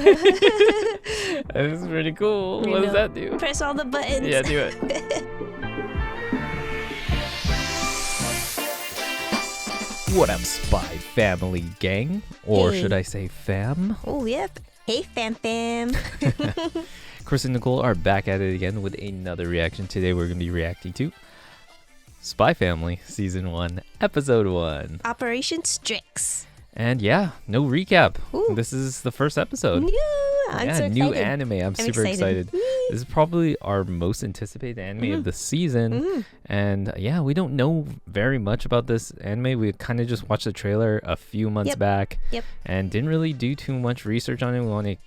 This is pretty cool. What does that do? Press all the buttons. Yeah, do it. What up, Spy Family Gang? Or Hey. should I say fam? Oh, yep. Hey, fam. Chris and Nicole are back at it again with another reaction. Today we're going to be reacting to Spy Family Season 1, Episode 1. Operation Strix. And yeah, no recap. Ooh. This is the first episode. I'm so Yeah, new excited. anime. I'm super excited. This is probably our most anticipated anime of the season. And yeah, we don't know very much about this anime. We kind of just watched the trailer a few months back and didn't really do too much research on it. We want to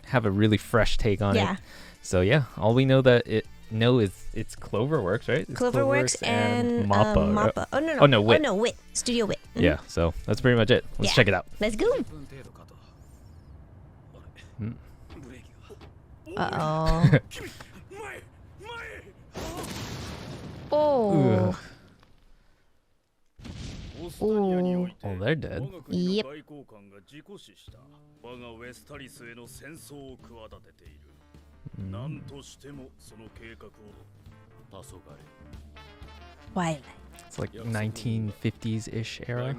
have a really fresh take on it. So yeah, all we know is it's Cloverworks, right? It's Cloverworks and Mappa. Mappa. Oh no, Wit. Oh no, Wit. Studio Wit. Yeah, so that's pretty much it. Let's check it out. Let's go. Uh-oh. Oh. Oh. Oh, they're dead. Yep. Twilight. It's like 1950s-ish era.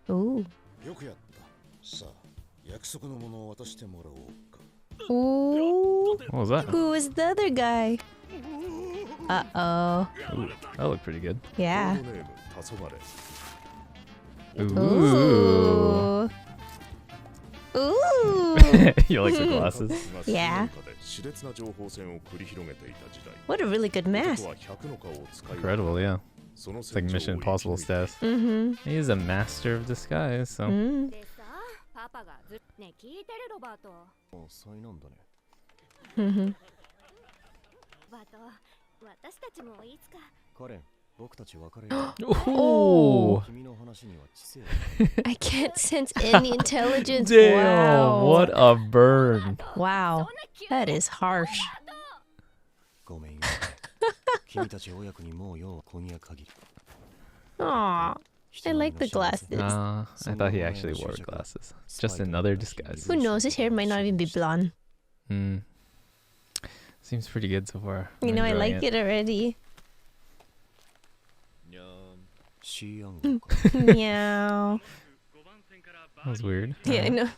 Ooh. Ooh. What was that? Who is the other guy? Uh-oh. Ooh, that looked pretty good. Yeah. Ooh. Ooh. You like the glasses? Yeah. What a really good mask. Incredible, yeah. It's like Mission Impossible status. He is a master of disguise, so. Oh! I can't sense any intelligence. Damn, Wow. what a burn. Wow. That is harsh. Aw. I like the glasses. I thought he actually wore glasses. Just another disguise. Who knows? His hair might not even be blonde. Seems pretty good so far. You know, I like it already. Meow. That was weird. Yeah, I know.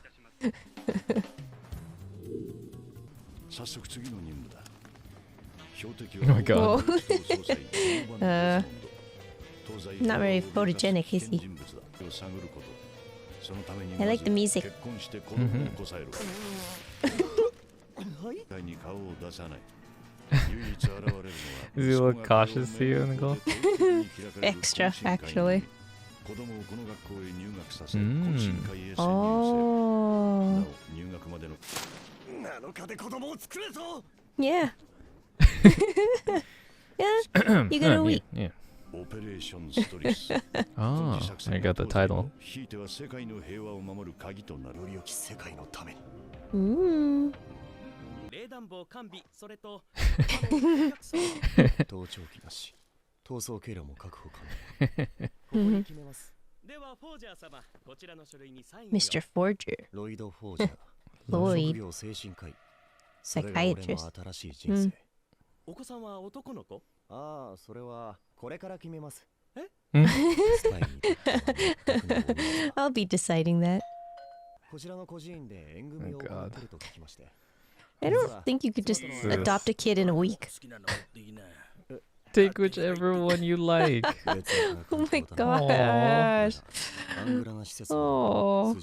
Oh my god. Not very photogenic, is he? I like the music. Is he a little cautious to you, Nicole? Extra, actually. Oh. Yeah. Yeah, you got a week. Yeah. Oh, I got the title. Ooh. Mr. Forger. Lloyd. Psychiatrist. I'll be deciding that. Oh god. I don't think you could just adopt a kid in a week. Take whichever one you like. Oh my gosh. Oh.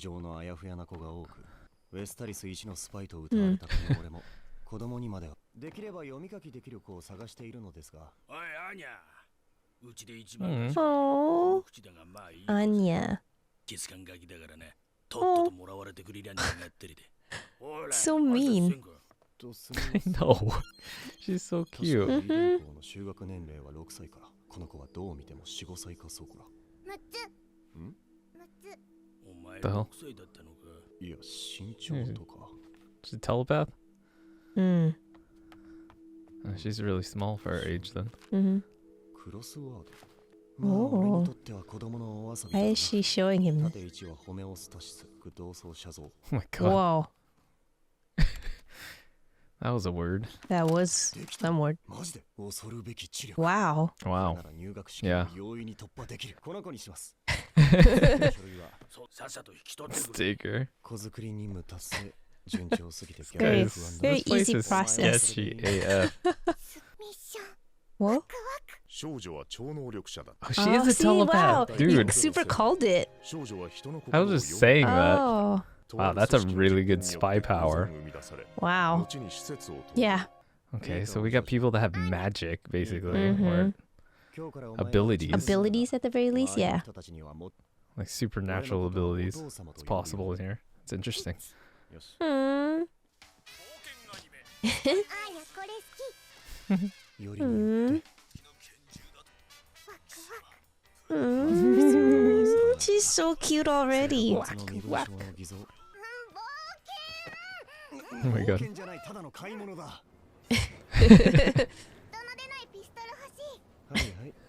Oh. Anya. Oh. So mean. I know. She's so cute. The hell? She's a telepath? She's really small for her age then. Oh. Why is she showing him this? Oh my god. Whoa. That was a word. That was some word. Wow. Wow. Yeah. Sticker. Very, Guys, very this place easy is process. sketchy AF. What? Oh, she Oh, is a see, telepath. wow. Dude. You super called it. I was just saying that. Oh. Wow, that's a really good spy power. Wow. Yeah. Okay, so we got people that have magic, basically. Mhm. Or abilities. Abilities at the very least, yeah. Like supernatural abilities. It's possible in here. It's interesting. Hmm. Hmm. Hmm. She's so cute already. Oh my god.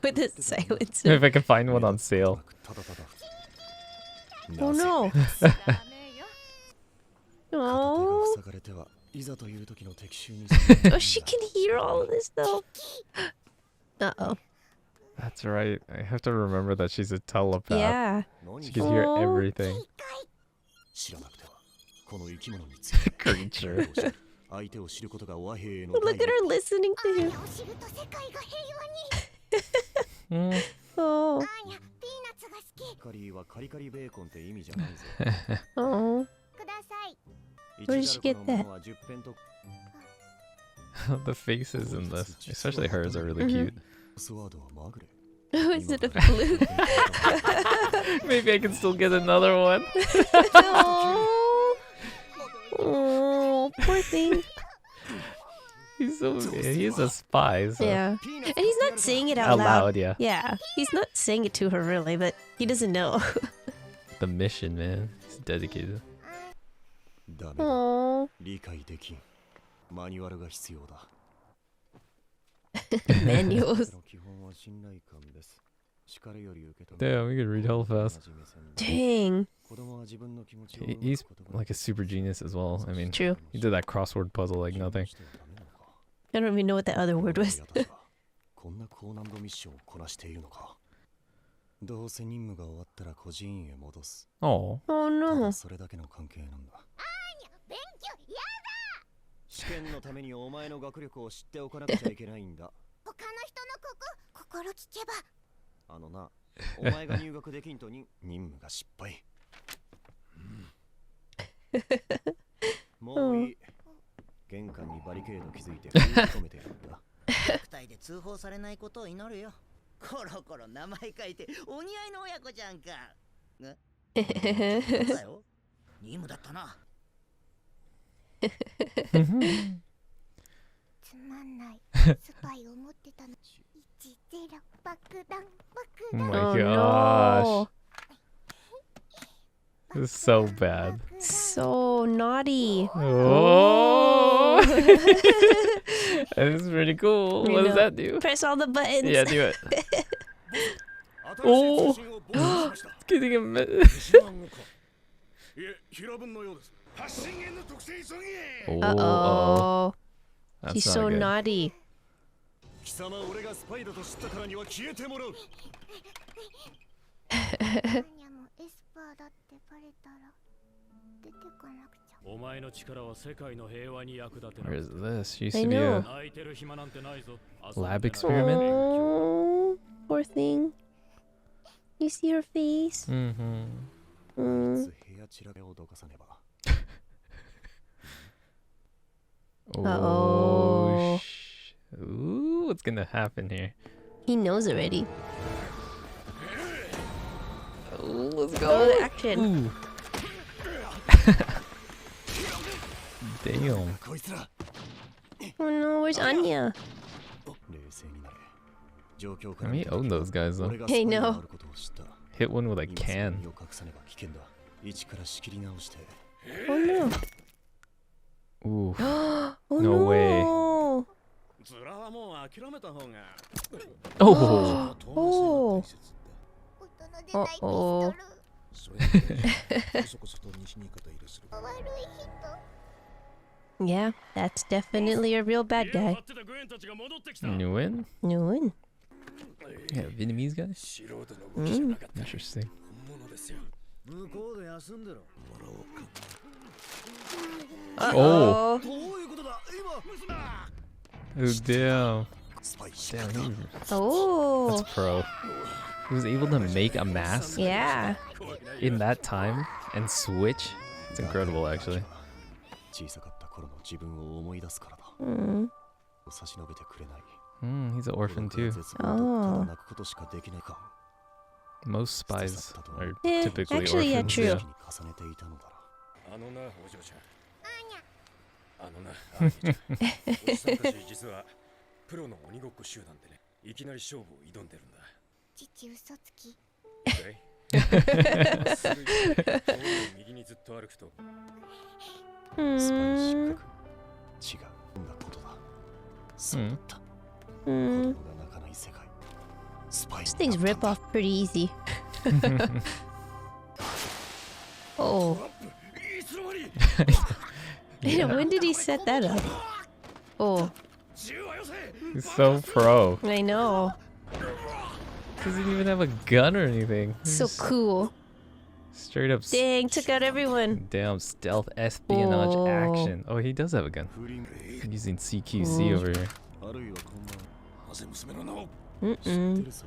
With the silencer. If I can find one on sale. Oh no. Oh. Oh, she can hear all of this though. Uh-oh. That's right. I have to remember that she's a telepath. Yeah. She can hear Oh. everything. Creature. Look at her listening to him. Hmm. Oh. Oh. Where did she get that? The faces in this, especially hers, are really cute. Oh, is it a flute? Maybe I can still get another one. Oh. Oh, poor thing. He's so he's a spy. So. Yeah. And he's not saying it out Out loud. loud, yeah. Yeah. He's not saying it to her really, but he doesn't know. The mission, man. He's dedicated. Oh. Manuals. Damn, we could read hell fast. Dang. He's like a super genius as well. I mean, True. he did that crossword puzzle like nothing. I don't even know what the other word was. Oh, Oh no. 試験のためにお前の学力を知っておかなくちゃいけないんだ。他の人の心聞けば。あのな、お前が入学できんと任務が失敗。もういい。玄関にバリケード築いて止めてやるんだ。ネクタイで通報されないことを祈るよ。コロコロ名前書いてお似合いの親子じゃんか。ね？そうだよ。任務だったな。つまんない。スパイを持ってたの。10爆弾。 oh my Oh gosh. no. This is so bad. So naughty. Oh. This is pretty cool. I What does know. that do? Press all the buttons. Yeah, do it. Oh. It's getting a Oh, Uh-oh. That's She's not so good. naughty. 貴様俺がスパイだと知ったからには消えてもらう。アニャもエスパーだってバレたら出てかなくちゃ。お前の力は世界の平和に役立てな Where い。 is this? Used I to be a know. 泣いてる暇なんてないぞ。 lab experiment. Oh, poor thing. You see her face? Mm-hmm. Mm. 部屋散らべをどかさねば。 Oh. Ooh, what's gonna happen here? He knows already. Oh, let's Oh, go. the action. Ooh. Damn. こいつら。 Oh no, where's Anya? 冷静になれ。状況 I から mean, he owned those guys though. 俺がスパイで Hey, no. あることを知った。 Hit one with a 今 can. 身を隠さねば危険だ。一から仕切り直して。 Oh no. Ooh. Oh No way. no. Oh. Oh. Uh-oh. Yeah, that's definitely a real bad guy. Nguyen? Nguyen. Yeah, Vietnamese guy? Interesting. Uh-oh. Oh, damn. Damn, Oh. that's pro. He was able to make a mask Yeah. in that time and switch. It's incredible, actually. Mm. He's an orphan too. Oh. Most spies are Yeah, typically actually, yeah, orphans. true. あのなお嬢ちゃんあのなアニちゃんおじさんたち実はプロの鬼ごっこ集団でねいきなり勝負を挑んでるんだ父嘘つきまっすぐ行って遠い右にずっと歩くとスパイ Mm. 失格違うんだことだそうだった Mm. 子供が泣かない世界スパイ These things rip off pretty easy. Oh. いつの間に When did he set that up? Oh, 銃はよせ He's so pro. I know. Doesn't even have a gun or anything. So Just cool. straight up Dang, took out everyone. damn stealth espionage Oh. action. Oh, he does have a gun. 不倫 Using CQC over here. あるいはこんななぜ娘の名を知って Mm-mm. るさ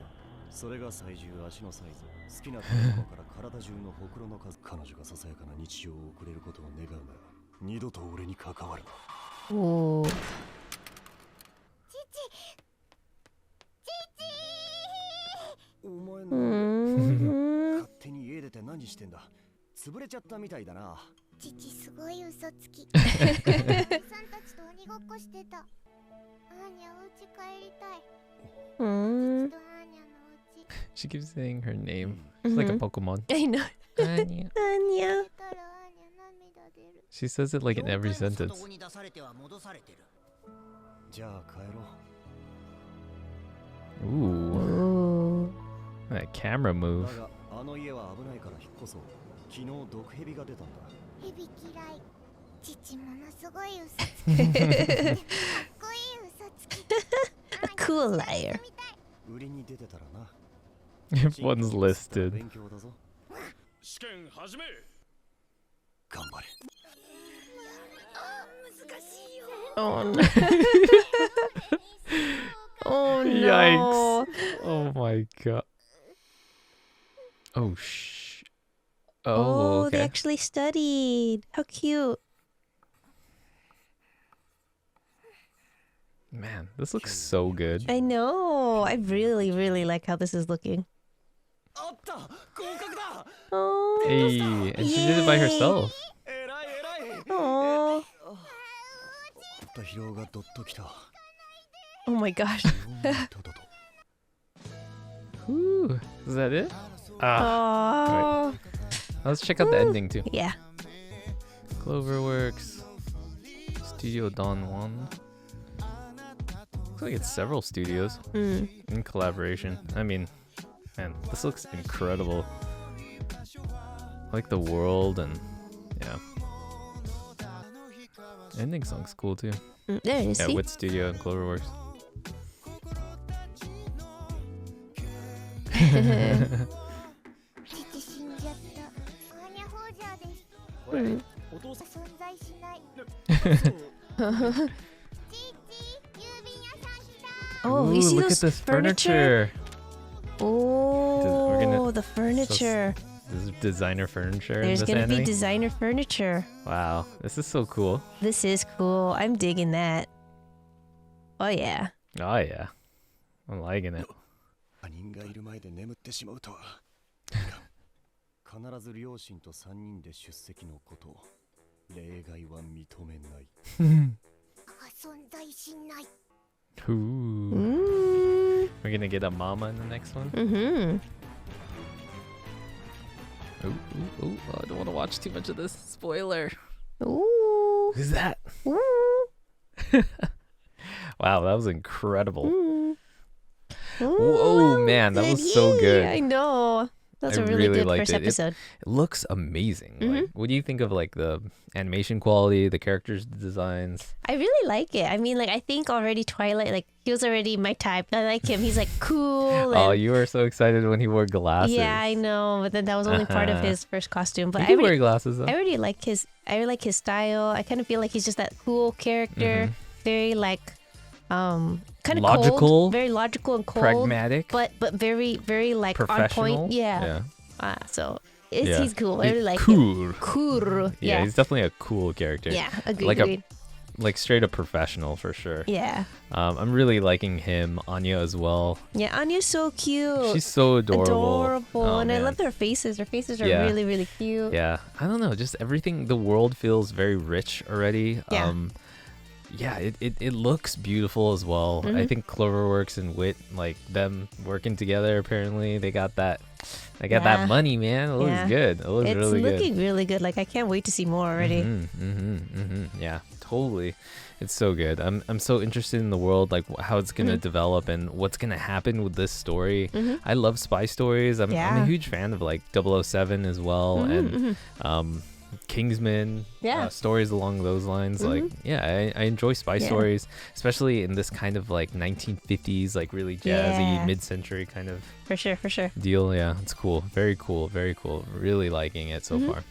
それが最重足のサイズ好きな食べ物から体中のほくろの数彼女がささやかな日常を送れることを願うな二度と俺に関わるな Oh. お前の Mm-hmm. 勝手に家出て何してんだ潰れちゃったみたいだな父すごい嘘つきおじさんたちと鬼ごっこしてたアーニャお家帰りたい Mm. とアーニャのお家 She keeps saying her name. It's like a Mhm. Pokemon. I know. Anya. Anya. 出たらアーニャ涙出る She says it like in every 妖怪 sentence. も里子に出されては戻されてるじゃあ帰ろう Ooh, Oh. that camera だ move. があの家は危ないから引っ越そう昨日毒蛇が出たんだヘビ嫌い父ものすごい嘘つきでもかっこいい嘘つき A cool liar. 売りに出てたらな If one's listed. 勉強だぞ試験始め頑張れ Oh no. Oh no. Yikes. Oh my god. Oh shh. Oh, Oh, they okay. actually studied. How cute. Man, this looks so good. I know. I really, really like how this is looking. あった合格だ Oh. Hey, and she did it by herself. えらいえらい Oh. た疲労がどっときた Oh my gosh. ととと Whew. Is that it? Ah. Oh. Let's check out the ending too. Yeah. Cloverworks. Studio Don Juan. Looks like it's several studios Mm. in collaboration. I mean, man, this looks incredible. I like the world and yeah. Ending song's cool too. Mm, there it is. Yeah, See? Wit Studio and Cloverworks. 父死んじゃったアーニャ・ホージャーです Mm. お父さん存在しない父郵便屋さん来た Oh, Ooh, you see look those at this furniture? furniture. We're gonna- Oh, the furniture. There's designer furniture There's in this gonna be anime. designer furniture. Wow, this is so cool. This is cool. I'm digging that. Oh yeah. Oh yeah, I'm liking it. 他人がいる前で眠ってしまうとは必ず両親と3人で出席のこと例外は認めない存在しない Ooh. Mm. We're gonna get a mama in the next one. Mm-hmm. Ooh, ooh, ooh. I don't want to watch too much of this. Spoiler. Ooh. Who's that? Ooh. Wow, that was incredible. Ooh, Oh man, that was so Yay, good. I know. That's I a really really good liked first it. episode. It looks amazing. Like, what do you think of like the animation quality, the characters designs? I really like it. I mean, like, I think already Twilight, like, he was already my type. I like him. He's like cool. Oh, And, you were so excited when he wore glasses. yeah, I know. But then that was only part of his first costume. But He I could really, wear glasses though. I really like his. I really like his style. I kind of feel like he's just that cool character. Very like, kind of Logical. cold, very logical and cold, Pragmatic. but very very like on Professional. point. Yeah. So he's cool. I He's really like cool. him. Cool. Yeah, he's definitely a cool character. Yeah. Agreed. Like agreed. like straight up professional for sure. Yeah. I'm really liking him, Anya as well. Yeah. Anya's so cute. She's so adorable. Oh, and I man. love their faces. Their faces are Yeah. really really cute. Yeah, I don't know, just everything. The world feels very rich already. Yeah. Yeah, it looks beautiful as well. I think Cloverworks and Wit, like them working together, apparently they got that Yeah. money, man. It looks Yeah. good. It looks It's really looking good. really good. Like I can't wait to see more already. Yeah, totally. It's so good. I'm so interested in the world, like how it's gonna develop and what's gonna happen with this story. I love spy stories. I'm Yeah. a huge fan of like 007 as well, and Kingsman, Yeah. stories along those lines. Like, yeah, I enjoy spy Yeah. stories, especially in this kind of like 1950s, like really jazzy Yeah. mid-century kind of For sure. For sure. deal. Yeah, it's cool. Very cool. Very cool. Really liking it so far.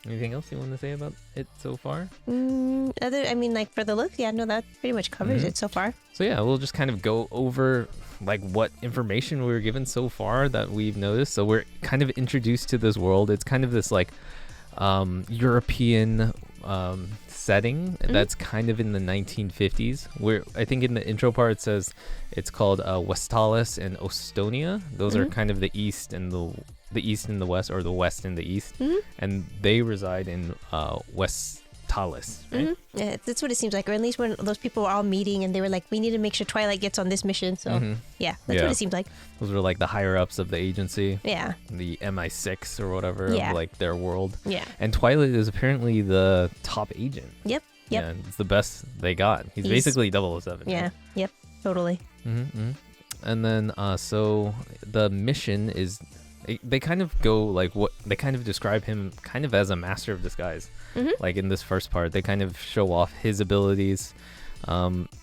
Anything else you want to say about it so far? I mean, like for the look, yeah, no, that pretty much covers it so far. So yeah, we'll just kind of go over like what information we were given so far that we've noticed. So we're kind of introduced to this world. It's kind of this like European setting that's kind of in the 1950s. Where I think in the intro part it says it's called Westalis and Ostonia. Those are kind of the east and the east and the west, or the west and the east, and they reside in Westalis, right? Yeah, that's what it seems like. Or at least when those people were all meeting and they were like, we need to make sure Twilight gets on this mission. So yeah, that's Yeah. what it seems like. Those were like the higher ups of the agency, Yeah. the MI6 or whatever, Yeah. of like their world. Yeah. And Twilight is apparently the top agent. Yep. Yep. Yeah, it's the best they got. He's He's- basically 007. Yeah. Yep. Totally. And then, so the mission is, they kind of go like what they kind of describe him kind of as a master of disguise. Like in this first part, they kind of show off his abilities.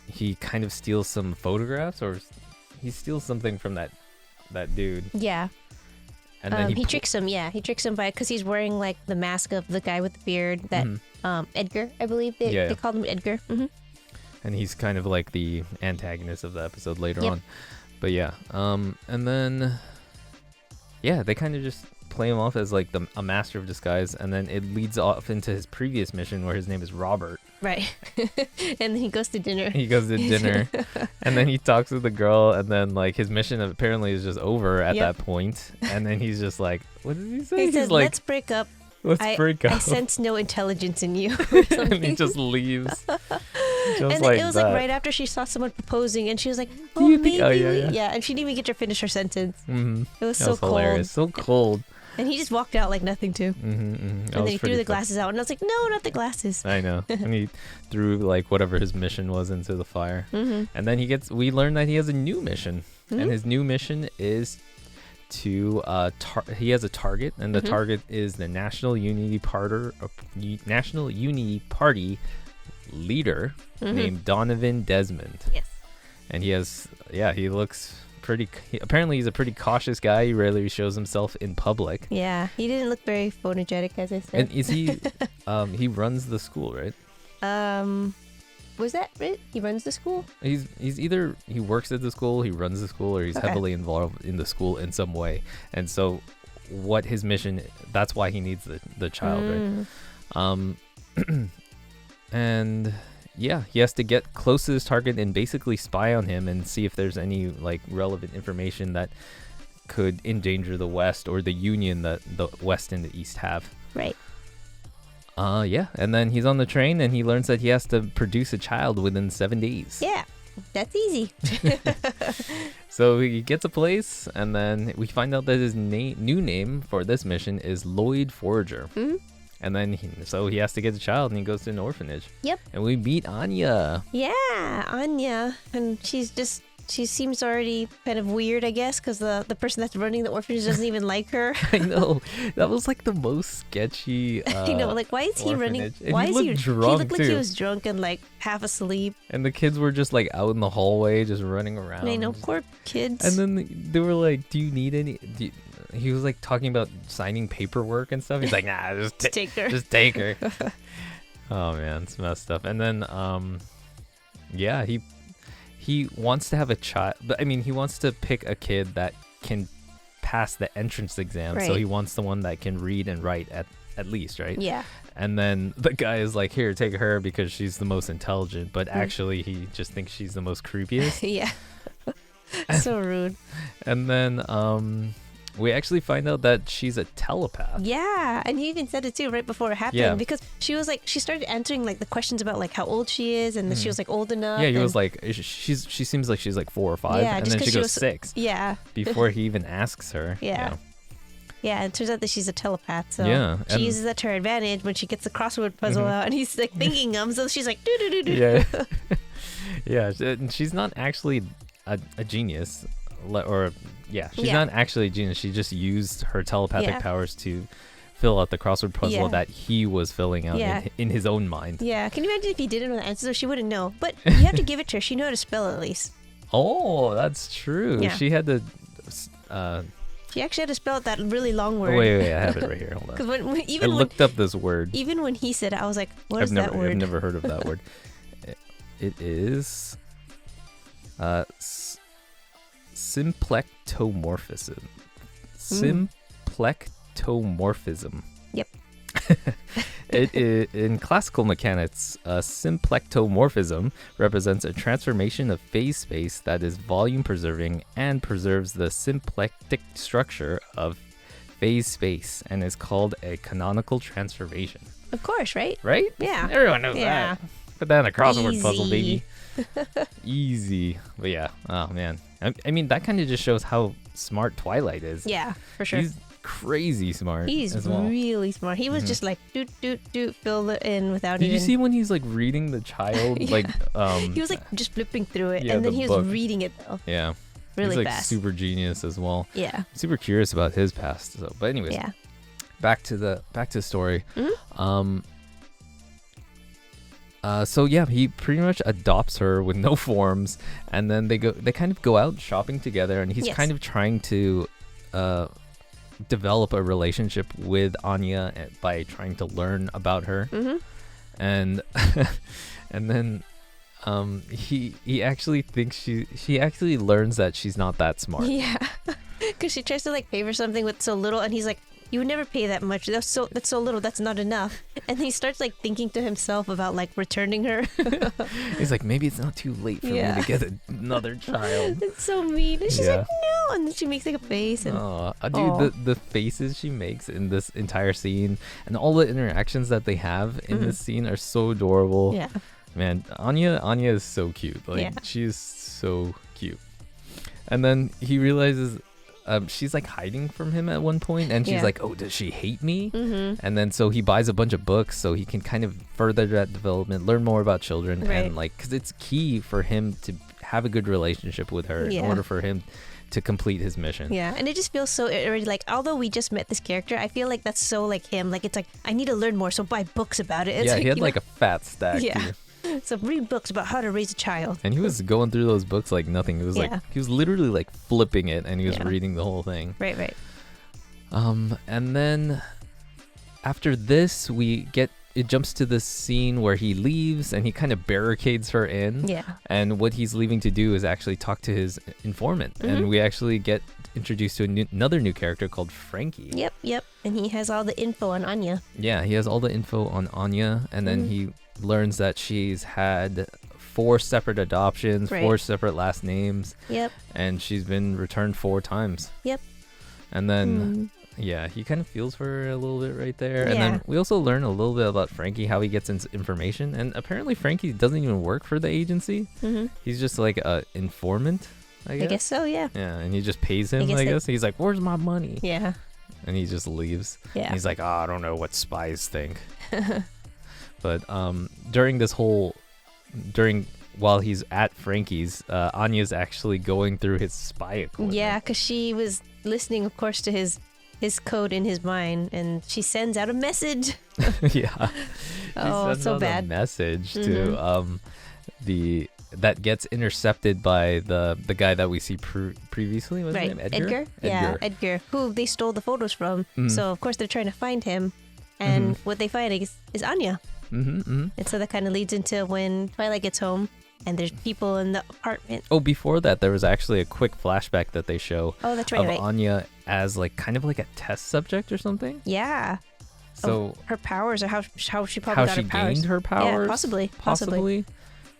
He kind of steals some photographs, or he steals something from that dude, Yeah. and then He tricks him. Yeah. He tricks him by, because he's wearing like the mask of the guy with the beard that, Edgar, I believe they called him Edgar. and he's kind of like the antagonist of the episode later Yep. on. But yeah, and then yeah, they kind of just play him off as like a master of disguise, and then it leads off into his previous mission where his name is Robert. Right. And then he goes to dinner. He goes to dinner, and then he talks to the girl, and then like his mission apparently is just over at Yep. that point, and then he's just like, what did he say? He He's said, like, let's break up. let's break up. I sense no intelligence in you. And he just leaves. Just And like it was that. like right after she saw someone proposing, and she was like, Do "Oh, you maybe." think- oh, yeah, yeah. And she didn't even get to finish her sentence. Mhm. It was That so was cold. hilarious. So cold. And he just walked out like nothing too. And And then he threw the glasses out, and I was like, "No, not the glasses." I know. And he threw like whatever his mission was into the fire. And then we learn that he has a new mission. And his new mission is to he has a target, and the target is the National Unity Party leader named Donovan Desmond. Yes. And he looks apparently he's a pretty cautious guy. He rarely shows himself in public. Yeah, he didn't look very photogenic, as I said. And is he he runs the school, right? Was that it? He runs the school? He's either he works at the school, he runs the school, or he's Okay. heavily involved in the school in some way. And so what his mission, that's why he needs the child, right? And yeah, he has to get close to his target and basically spy on him and see if there's any like relevant information that could endanger the West or the union that the West and the East have. Right. Yeah, and then he's on the train and he learns that he has to produce a child within 7 days. Yeah, that's easy. So he gets a place, and then we find out that his new name for this mission is Lloyd Forager. And then so he has to get a child, and he goes to an orphanage. Yep. And we meet Anya. Yeah, Anya, and she seems already kind of weird, I guess, because the person that's running the orphanage doesn't even like her. I know, that was like the most sketchy. I know, like why is he running? orphanage. And Why he is he? looked He drunk, looked like he too. was drunk and like half asleep. And the kids were just like out in the hallway, just running around. I know, poor kids. And then they were like, "Do you need any?" He was like talking about signing paperwork and stuff. He's like, "Nah, just take her. Just take her." Oh man, it's messed up. And then, yeah, he wants to have a child, but I mean, he wants to pick a kid that can pass the entrance exam. So Right. he wants the one that can read and write at least, right? Yeah. And then the guy is like, "Here, take her because she's the most intelligent," but actually he just thinks she's the most creepiest. Yeah. So rude. And then we actually find out that she's a telepath. Yeah, and he even said it too right before it happened, Yeah. because she was like, she started answering like the questions about like how old she is, and then she was like old enough. Yeah, he was and- like, she seems like she's like 4 or 5, Yeah, and just then 'cause she she goes was- 6 Yeah. before he even asks her. Yeah. Yeah, and it turns out that she's a telepath, so Yeah, she and- uses that to her advantage when she gets the crossword puzzle out, and he's like thinking them, so she's like, do. Yeah. Yeah, and she's not actually a genius, she's Yeah. not actually a genius. She just used her telepathic Yeah. powers to fill out the crossword puzzle Yeah. that he was filling out Yeah. in his own mind. Yeah, can you imagine if he didn't know the answers? She wouldn't know. But you have to give it to her. She knew how to spell at least. Oh, that's true. Yeah. She had to. She actually had to spell out that really long word. Wait, I have it right here. Hold on. Because I even looked up this word. when he said it, I was like, what is that word? I've never heard of that word. It is symplectomorphism. Symplectomorphism. Yep. In classical mechanics, symplectomorphism represents a transformation of phase space that is volume preserving and preserves the symplectic structure of phase space and is called a canonical transformation. Of course, right? Right? Yeah. Everyone knows Yeah. that. Put that in a crossword puzzle, Easy. baby. Easy. But yeah, oh man. I mean, that kind of just shows how smart Twilight is. Yeah, for sure. He's crazy smart. He's as well. really smart. He was just like doot, fill it in without Did even. you see when he's like reading the child? Yeah. Like, He was like just flipping through it, yeah, and then the he was book. reading it though. yeah. Really he's like fast. super genius as well. Yeah. Super curious about his past. So, but anyways, Yeah. back to the story. Mhm. So yeah, he pretty much adopts her with no forms, and then they kind of go out shopping together, and he's Yes. kind of trying to develop a relationship with Anya by trying to learn about her, and and then he actually thinks she actually learns that she's not that smart. Yeah. Because she tries to like pay for something with so little, and he's like, "You would never pay that much. That's so little. That's not enough." And he starts like thinking to himself about like returning her. He's like, maybe it's not too late for me Yeah. to get another child. It's so mean. And she's Yeah. like, "No," and then she makes like a face, and Dude, Aw. the faces she makes in this entire scene and all the interactions that they have in this scene are so adorable. yeah, Man, Anya is so cute. Like, Yeah. she is so cute. And then he realizes she's like hiding from him at one point, and she's Yeah. like, "Oh, does she hate me?" And then so he buys a bunch of books so he can kind of further that development, learn more about children, Right. and like, because it's key for him to have a good relationship with her in Yeah. order for him to complete his mission. yeah. And it just feels so already like, although we just met this character, I feel like that's so like him. Like it's like I need to learn more, so buy books about it. It's Yeah, like, he had you like a fat stack. Yeah. Too. know, so read books about how to raise a child. And he was going through those books like nothing. It was like Yeah. he was literally like flipping it, and he was Yeah. reading the whole thing. Right. And then after this, it jumps to this scene where he leaves and he kind of barricades her in. Yeah. And what he's leaving to do is actually talk to his informant, Mm-hmm. and we actually get introduced to another new character called Frankie. Yep. And he has all the info on Anya. Yeah, he has all the info on Anya, and then Mm-hmm. he learns that she's had 4 separate adoptions, Right. 4 separate last names, Yep. and she's been returned 4 times. Yep. And then, yeah, he kind of feels for her a little bit right there. And Yeah. then we also learn a little bit about Frankie, how he gets information. And apparently Frankie doesn't even work for the agency. Mm-hmm. He's just like a informant, I guess. I guess so. Yeah. Yeah, and he just pays him, I guess I they- guess. He's like, where's my money? Yeah. and he just leaves. Yeah. And he's like, I don't know what spies think. But during this whole, while he's at Frankie's, Anya's actually going through his spy equipment. Yeah, because she was listening, of course, to his code in his mind, and she sends out a message. Yeah. Oh, so bad. A message to that gets intercepted by the guy that we see previously. What's his name? Edgar? Yeah, Edgar, who they stole the photos from. So of course they're trying to find him, and what they find is Anya. And so that kind of leads into when Twilight gets home, and there's people in the apartment. Oh, before that, there was actually a quick flashback that they show. Oh, that's right. Of Anya as like kind of like a test subject or something. Yeah. So her powers, or how she probably got her powers. Gained her powers. Yeah, possibly.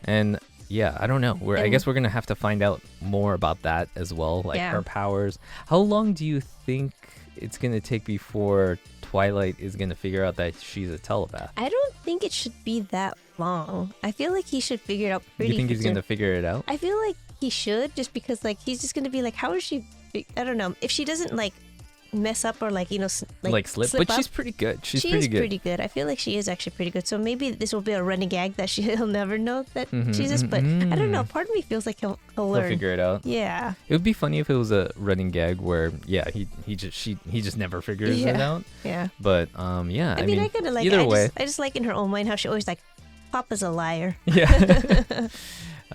And yeah, I don't know. I guess we're gonna have to find out more about that as well, like her powers. How long do you think it's gonna take before Twilight is gonna figure out that she's a telepath? I don't think it should be that long. I feel like he should figure it out pretty. You think he's gonna figure it out? I feel like he should, just because like he's just gonna be like, how is she? I don't know if she doesn't like mess up or like slip but up. she's pretty good. She's pretty good. I feel like she is actually pretty good. So maybe this will be a running gag that he'll never know that she's this. But I don't know. Part of me feels like he'll learn. He'll figure it out. Yeah. It would be funny if it was a running gag where he just never figures it out. Yeah. But I mean, I kind of like either way. I just like in her own mind how she always like, Papa's a liar. Yeah.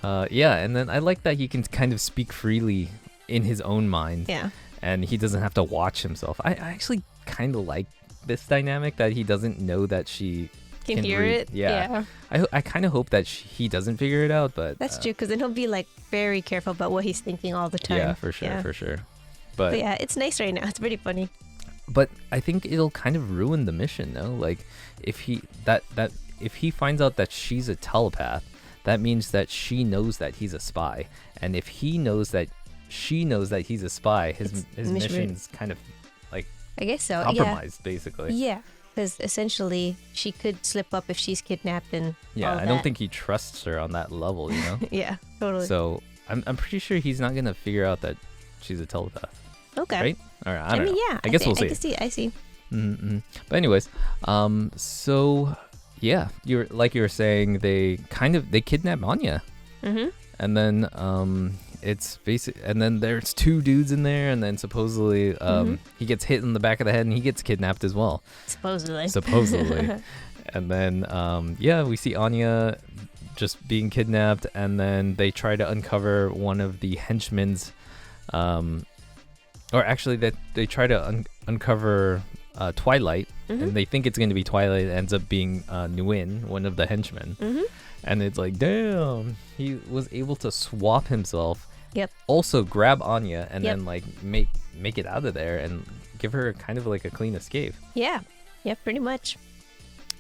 And then I like that he can kind of speak freely in his own mind. Yeah. And he doesn't have to watch himself. I actually kind of like this dynamic that he doesn't know that she can hear read. it. Yeah. I kind of hope that he doesn't figure it out, but that's true, because then he'll be like very careful about what he's thinking all the time. Yeah, for sure. But yeah, it's nice right now. It's pretty funny. But I think it'll kind of ruin the mission, though. Like if he finds out that she's a telepath, that means that she knows that he's a spy, and if he knows that she knows that he's a spy, his mission's kind of like, I guess so, compromised, basically. Yeah, because essentially she could slip up if she's kidnapped and I don't think he trusts her on that level, you know. Yeah, totally. So I'm pretty sure he's not gonna figure out that she's a telepath. Okay. Right? All right. I don't know. Yeah. I guess we'll see. I see. But anyways, so yeah, you were saying they kidnap Anya. And then it's basic, and then there's two dudes in there, and then supposedly he gets hit in the back of the head and he gets kidnapped as well. Supposedly. And then we see Anya just being kidnapped, and then they try to uncover one of the henchmen's or actually that they try to uncover Twilight, and they think it's going to be Twilight. It ends up being Nguyen, one of the henchmen. And it's like, damn, he was able to swap himself. Yep. Also grab Anya and then like make it out of there and give her kind of like a clean escape. Yeah. Yeah, pretty much.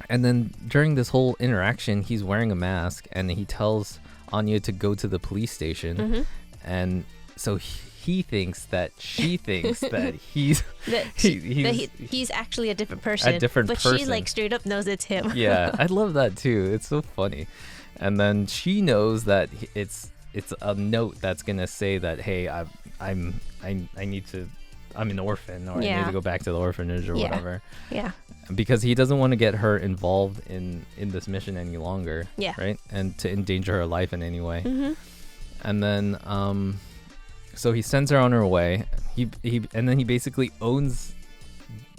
And then during this whole interaction, he's wearing a mask and he tells Anya to go to the police station. And so he thinks that she thinks that he's actually a different person. But she like straight up knows it's him. Yeah, I love that too. It's so funny. And then she knows that it's a note that's gonna say that, hey, I'm an orphan, or I need to go back to the orphanage or whatever. Yeah. Because he doesn't want to get her involved in this mission any longer. Yeah. Right? And to endanger her life in any way. And then so he sends her on her way. And then he basically owns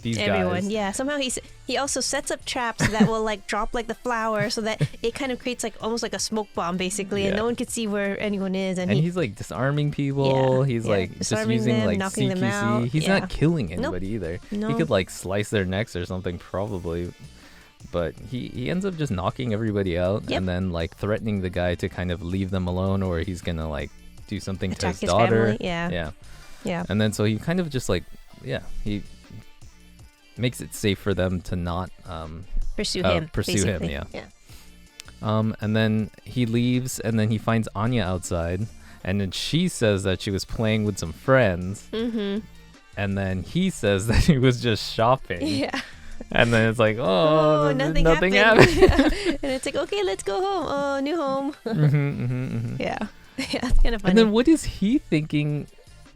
these everyone guys. Yeah, somehow he also sets up traps that will like drop like the flour, so that it kind of creates like almost like a smoke bomb basically, and no one can see where anyone is, and he's like disarming people. He's like just using them, like knocking CQC. them out. He's not killing anybody either. No. He could like slice their necks or something probably, but he ends up just knocking everybody out and then like threatening the guy to kind of leave them alone, or he's gonna like do something attack to his daughter. Family. Yeah. And then so he kind of just like he makes it safe for them to not pursue him. And then he leaves, and then he finds Anya outside, and then she says that she was playing with some friends. And then he says that he was just shopping. Yeah. And then it's like, nothing happened. And it's like, okay, let's go home. Oh, new home. Yeah. Yeah, it's kind of funny. And then what is he thinking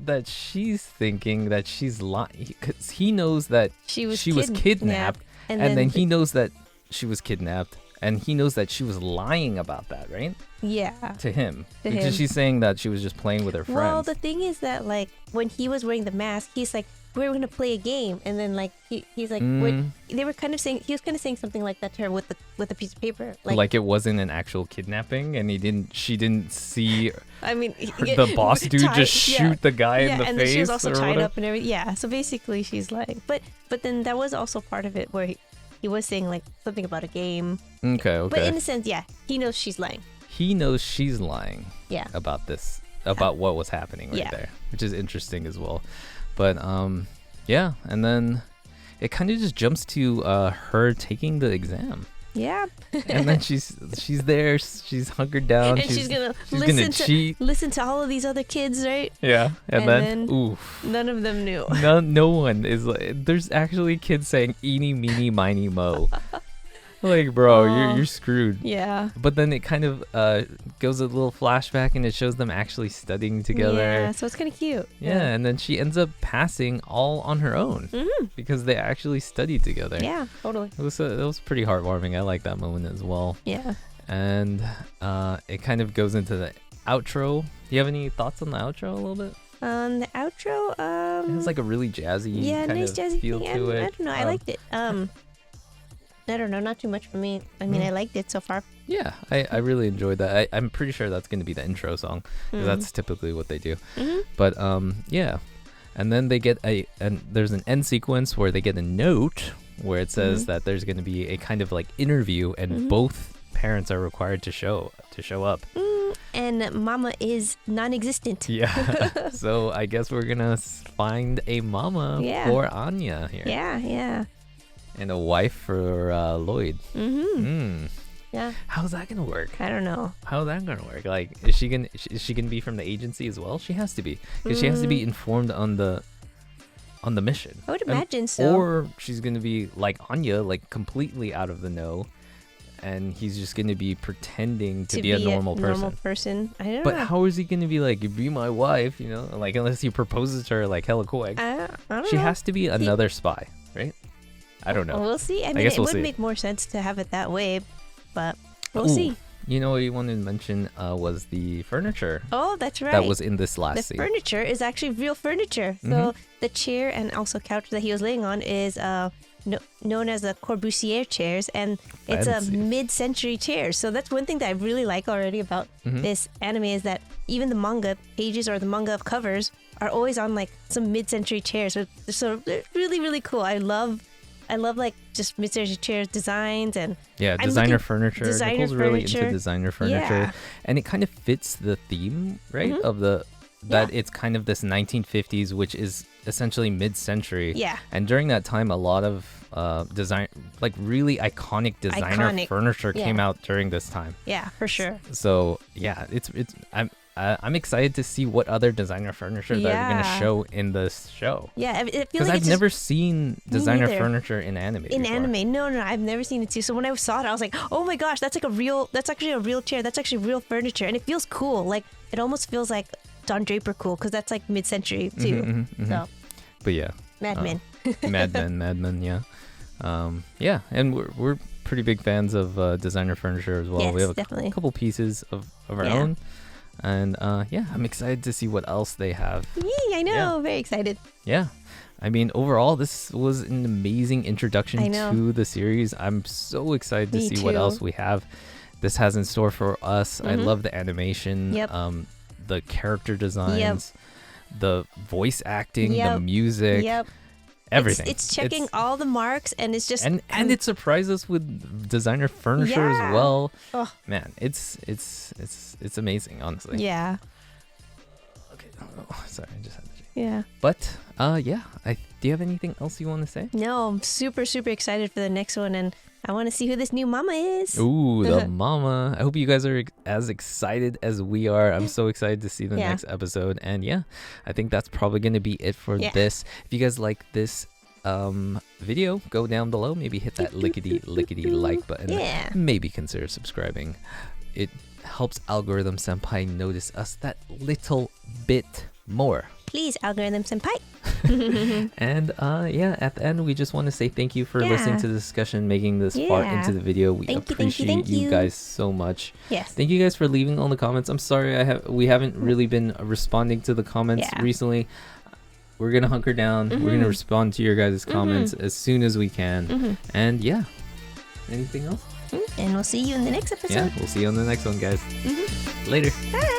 that she's thinking that she's lying, because he knows that she was kidnapped, and then he knows that she was kidnapped, and he knows that she was lying about that, right? Yeah. To him. To Because him. she's saying that she was just playing with her friends. Well, the thing is that, like, when he was wearing the mask, he's like, we're going to play a game. And then, like, he's like, they were kind of saying, he was kind of saying something like that to her with the piece of paper. Like it wasn't an actual kidnapping, and she didn't see I mean, the boss dude just shoot the guy in the and face. then she was also or tied whatever. up and everything. Yeah, so basically she's lying. But then that was also part of it where he was saying, like, something about a game. Okay. But in a sense, yeah, he knows she's lying. He knows she's lying. Yeah. About this, about what was happening right there, which is interesting as well. But yeah, and then it kind of just jumps to her taking the exam. Yeah. And then she's there, she's hunkered down, and she's gonna cheat. listen to all of these other kids, right? Yeah, and then oof, none of them knew. No one is like. There's actually kids saying "eeny, meeny, miny, mo." Like, bro, you're screwed. Yeah. But then it kind of goes a little flashback, and it shows them actually studying together. Yeah, so it's kind of cute. Yeah, and then she ends up passing all on her own because they actually studied together. Yeah, totally. It was pretty heartwarming. I like that moment as well. Yeah. And it kind of goes into the outro. Do you have any thoughts on the outro a little bit? The outro, it has like a really jazzy nice jazzy feel thing. to it. I don't know. I liked it. I don't know, not too much for me. I mean, I liked it so far. Yeah, I really enjoyed that. I'm pretty sure that's going to be the intro song, because that's typically what they do. But yeah, and then they get there's an end sequence where they get a note where it says that there's going to be a kind of like interview, and both parents are required to show up. And Mama is non-existent. Yeah, so I guess we're gonna find a mama for Anya here. Yeah. And a wife for Lloyd. Yeah. How's that gonna work? I don't know. How's that gonna work? Like, is she gonna be from the agency as well? She has to be, because she has to be informed on the mission. I would imagine so. Or she's gonna be like Anya, like completely out of the know, and he's just gonna be pretending to be a normal person. I don't know. But how is he gonna be like, be my wife? You know, like, unless he proposes to her like hella quick. I don't She know. has to be another spy, right? I don't know. We'll see. I mean, guess it we'll would see. make more sense to have it that way, but we'll see. You know what you wanted to mention was the furniture. Oh, that's right. That was in this last scene. The furniture is actually real furniture. So the chair and also couch that he was laying on is known as the Corbusier chairs, and it's a mid-century chair. So that's one thing that I really like already about this anime, is that even the manga pages or the manga covers are always on like some mid-century chairs. So they're really, really cool. I love like just mid-century chairs designs, and designer furniture. Nicole's really into designer furniture, and it kind of fits the theme, right? Of that it's kind of this 1950s, which is essentially mid-century. Yeah. And during that time, a lot of like really iconic designer furniture came out during this time. Yeah, for sure. So yeah, I'm excited to see what other designer furniture they're gonna show in this show. Yeah, it feels because like I've never seen designer furniture in anime. No, I've never seen it too. So when I saw it, I was like, oh my gosh, that's actually a real chair. That's actually real furniture, and it feels cool. Like, it almost feels like Don Draper cool, because that's like mid-century too. So, but yeah, Mad Men. Mad Men, yeah. Yeah, and we're pretty big fans of designer furniture as well. Yes, we have definitely. a couple pieces of our own. And I'm excited to see what else they have. Yee, I know, Yeah. very excited. Yeah. I mean, overall, this was an amazing introduction to the series. I'm so excited to see what else we have. This has in store for us. I love the animation, the character designs, the voice acting, the music. Everything. It's checking all the marks, and it's just and it surprised us with designer furniture as well. Oh. Man, it's amazing, honestly. Yeah. Okay. Oh, sorry, I just had to. Yeah. But do you have anything else you want to say? No, I'm super excited for the next one, and I want to see who this new mama is. Ooh, the mama. I hope you guys are as excited as we are. I'm so excited to see the next episode. And I think that's probably going to be it for this. If you guys like this video, go down below. Maybe hit that lickety like button. Yeah. Maybe consider subscribing. It helps Algorithm Senpai notice us that little bit more. Please, Algorithm Senpai. And yeah, at the end, we just want to say thank you for listening to the discussion, making this far into the video. We appreciate you guys so much. Yes. Thank you guys for leaving all the comments. I'm sorry we haven't really been responding to the comments recently. We're gonna hunker down. We're gonna respond to your guys' comments as soon as we can. And yeah, anything else? And we'll see you in the next episode. Yeah, we'll see you on the next one, guys. Later. Bye.